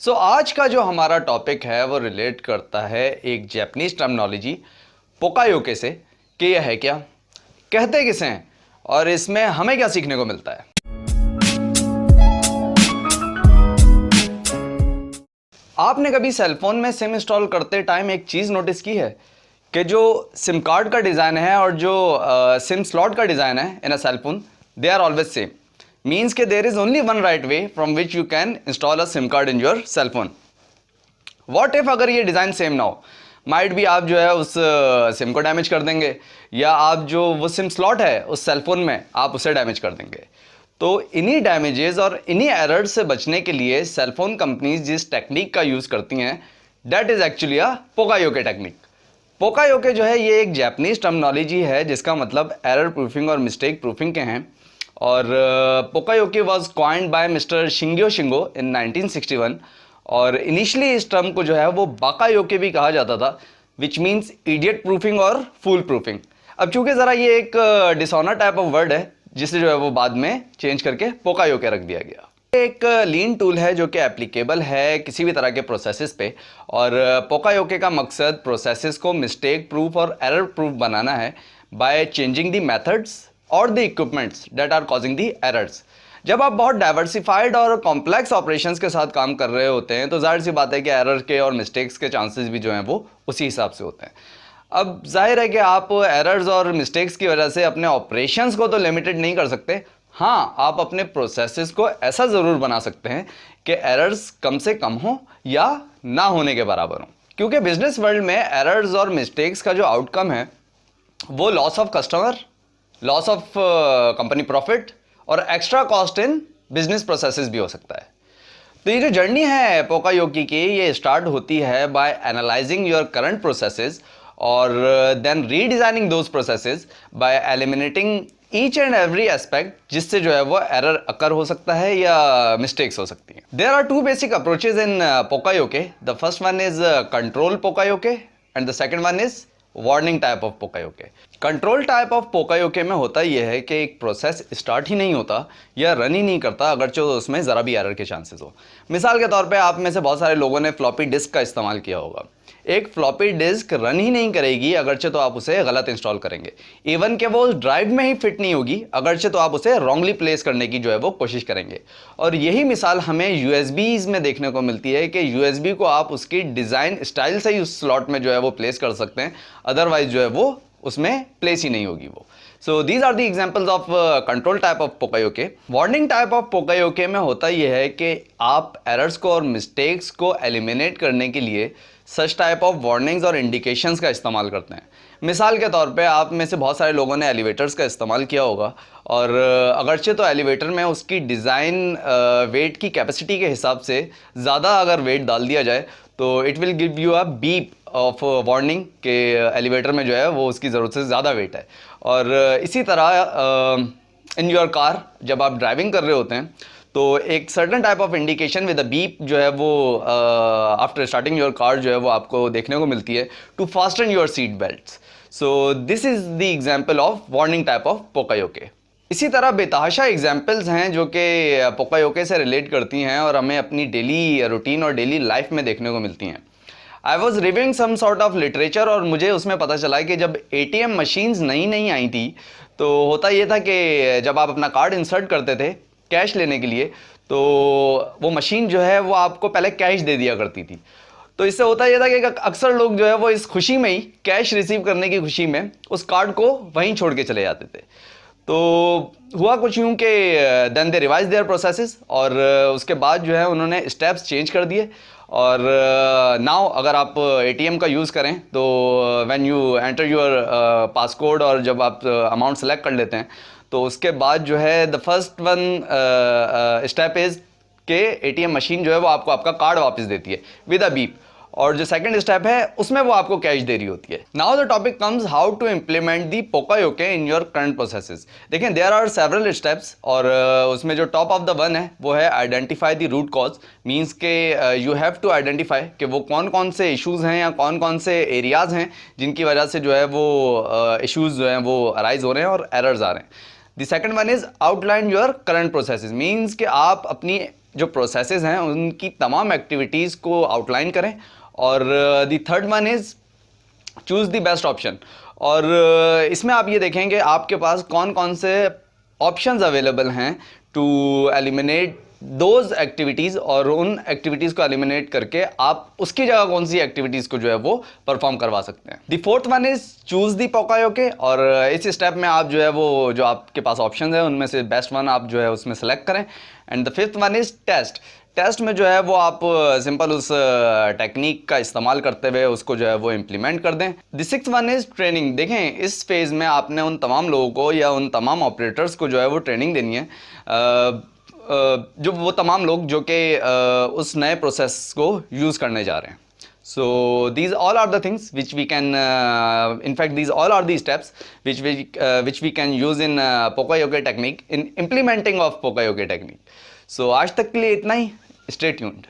आज का जो हमारा टॉपिक है वो रिलेट करता है एक जापानीज टर्मिनोलॉजी पोकायोके से कि यह है क्या, कहते किसे हैं और इसमें हमें क्या सीखने को मिलता है। आपने कभी सेलफोन में सिम इंस्टॉल करते टाइम एक चीज़ नोटिस की है कि जो सिम कार्ड का डिज़ाइन है और जो सिम स्लॉट का डिज़ाइन है in a cellphone, they are always same. Means के there is only one right way from which you can install a SIM card in your cell phone. What if अगर ये design same ना हो, might भी आप जो है उस सिम को डैमेज कर देंगे या आप जो वो सिम स्लॉट है उस सेल फोन में आप उसे डैमेज कर देंगे। तो इन्हीं डैमेजेस और इन्हीं एरर्स से बचने के लिए सेल फोन कंपनीज जिस टेक्निक का यूज़ करती हैं that is actually a pokayoke technique. Pokayoke जो है ये एक जापानीज टर्मिनोलॉजी है जिसका मतलब एरर प्रूफिंग और मिस्टेक प्रूफिंग के हैं। और pokayoke was coined by mister शिंग्यो शिंगो इन 1961 और इनिशियली इस टर्म को जो है वो बाकायोके भी कहा जाता था, विच मीन्स इडियट प्रूफिंग और फूल प्रूफिंग। अब चूंकि ज़रा ये एक डिसऑनर टाइप ऑफ वर्ड है जिसे जो है वो बाद में चेंज करके पोकायोके रख दिया गया। एक लीन टूल है जो कि एप्लीकेबल है किसी भी तरह के प्रोसेसेस पे और पोकायोके का मकसद प्रोसेसेस को मिस्टेक प्रूफ और एरर प्रूफ बनाना है बाय चेंजिंग द मेथड्स और the equipments that are causing the errors. जब आप बहुत डाइवर्सिफाइड और कॉम्प्लेक्स ऑपरेशंस के साथ काम कर रहे होते हैं तो जाहिर सी बात है कि एरर के और मिस्टेक्स के चांसेस भी जो हैं वो उसी हिसाब से होते हैं। अब जाहिर है कि आप एरर्स और मिस्टेक्स की वजह से अपने ऑपरेशंस को तो लिमिटेड नहीं कर सकते, हाँ आप अपने प्रोसेसेस को ऐसा ज़रूर बना सकते हैं कि एरर्स कम से कम हो या ना होने के बराबर हो, क्योंकि बिजनेस वर्ल्ड में एरर्स और मिस्टेक्स का जो आउटकम है वो loss of customer, loss of company profit और extra cost in business processes भी हो सकता है। तो ये जो जर्नी है पोकायोके की ये स्टार्ट होती है by analysing your current processes और then redesigning those processes by eliminating each and every aspect जिससे जो है वो एरर अकर हो सकता है या मिस्टेक्स हो सकती हैं। There are two basic approaches in pokayoke. The first one is control pokayoke and the second one is warning type of pokayoke. Control type of pokayoke में होता यह है कि एक प्रोसेस स्टार्ट ही नहीं होता या रन ही नहीं करता अगरचे उसमें ज़रा भी एरर के चांसेस हो। मिसाल के तौर पे आप में से बहुत सारे लोगों ने फ्लॉपी डिस्क का इस्तेमाल किया होगा। एक फ्लॉपी डिस्क रन ही नहीं करेगी अगरचे तो आप उसे गलत इंस्टॉल करेंगे, इवन कि वो ड्राइव में ही फिट नहीं होगी अगरचे तो आप उसे रॉन्गली प्लेस करने की जो है वो कोशिश करेंगे। और यही मिसाल हमें यूएसबीज़ में देखने को मिलती है कि यूएसबी को आप उसकी डिज़ाइन स्टाइल से ही उस स्लॉट में जो है वो प्लेस कर सकते हैं, अदरवाइज जो है वो उसमें प्लेस ही नहीं होगी वो। So these are the examples of control type of pokayoke. Warning type of pokayoke में होता यह है कि आप एरर्स को और मिस्टेक्स को एलिमिनेट करने के लिए सच टाइप ऑफ वार्निंग्स और इंडिकेशंस का इस्तेमाल करते हैं। मिसाल के तौर पे आप में से बहुत सारे लोगों ने एलिवेटर्स का इस्तेमाल किया होगा और अगरचे तो एलिवेटर में उसकी डिज़ाइन वेट की कैपेसिटी के हिसाब से ज़्यादा अगर वेट डाल दिया जाए तो it will give you a beep of warning के एलिवेटर में जो है वो उसकी ज़रूरत से ज़्यादा वेट है। और इसी तरह इन योर कार जब आप ड्राइविंग कर रहे होते हैं तो एक certain type of indication with a beep जो है वो आफ्टर स्टार्टिंग योर कार जो है वो आपको देखने को मिलती है to fasten your seat belts. So this is the example of warning type of pokayoke. इसी तरह बेतहाशा एग्जाम्पल्स हैं जो कि पोकायोके से रिलेट करती हैं और हमें अपनी डेली रूटीन और डेली लाइफ में देखने को मिलती हैं। I was reviewing some sort of literature और मुझे उसमें पता चला कि जब ATM मशीन्स नई आई थी तो होता ये था कि जब आप अपना कार्ड इंसर्ट करते थे कैश लेने के लिए तो वो मशीन जो है वो आपको पहले कैश दे दिया करती थी। तो इससे होता यह था कि अक्सर लोग जो है वो इस खुशी में ही कैश रिसीव करने की खुशी में उस कार्ड को वहीं छोड़ के चले जाते थे। तो हुआ कुछ यूँ कि then they revise their processes और उसके बाद जो है उन्होंने स्टेप्स चेंज कर दिए और नाउ अगर आप ATM का यूज़ करें तो when you enter your passcode और जब आप अमाउंट सेलेक्ट कर लेते हैं तो उसके बाद जो है the first one step is के ATM मशीन जो है वो आपको आपका कार्ड वापस देती है विद अ बीप और जो सेकंड स्टेप है उसमें वो आपको कैश दे रही होती है। Now the topic comes how to implement the pokayoke in your current processes. देखें देयर आर सेवरल स्टेप्स और उसमें जो टॉप ऑफ द वन है वो है identify the root cause. Means के यू हैव टू आइडेंटिफाई कि वो कौन कौन से इश्यूज़ हैं या कौन कौन से एरियाज़ हैं जिनकी वजह से जो है वो इश्यूज़ जो हैं वो अराइज हो रहे हैं और एरर्स आ रहे हैं। The second one is outline your current processes. Means कि आप अपनी जो प्रोसेसेस हैं उनकी तमाम एक्टिविटीज़ को आउटलाइन करें। और the third one is choose the best option. और इसमें आप ये देखेंगे आपके पास कौन कौन से ऑप्शंस अवेलेबल हैं टू एलिमिनेट दोज एक्टिविटीज़, और उन एक्टिविटीज़ को एलिमिनेट करके आप उसकी जगह कौन सी एक्टिविटीज़ को जो है वो परफॉर्म करवा सकते हैं। The fourth one is choose the pokayoke. और इस स्टेप में आप जो है वो जो आपके पास ऑप्शन है उनमें से बेस्ट वन आप जो है उसमें सेलेक्ट करें। And the fifth one is test. Test में जो है वो आप सिंपल उस टेक्निक का इस्तेमाल करते हुए उसको जो है वो इम्प्लीमेंट कर दें। The sixth one is training. देखें, इस फेज़ में आपने उन तमाम लोगों को या उन तमाम ऑपरेटर्स को जो है वो ट्रेनिंग देनी है, जो वो तमाम लोग जो कि उस नए प्रोसेस को यूज़ करने जा रहे हैं। So these all are the things which we can, in fact these all are the steps which we can use in Poka-Yoke technique, in implementing of Poka-Yoke technique. So आज तक के लिए इतना ही। Stay tuned.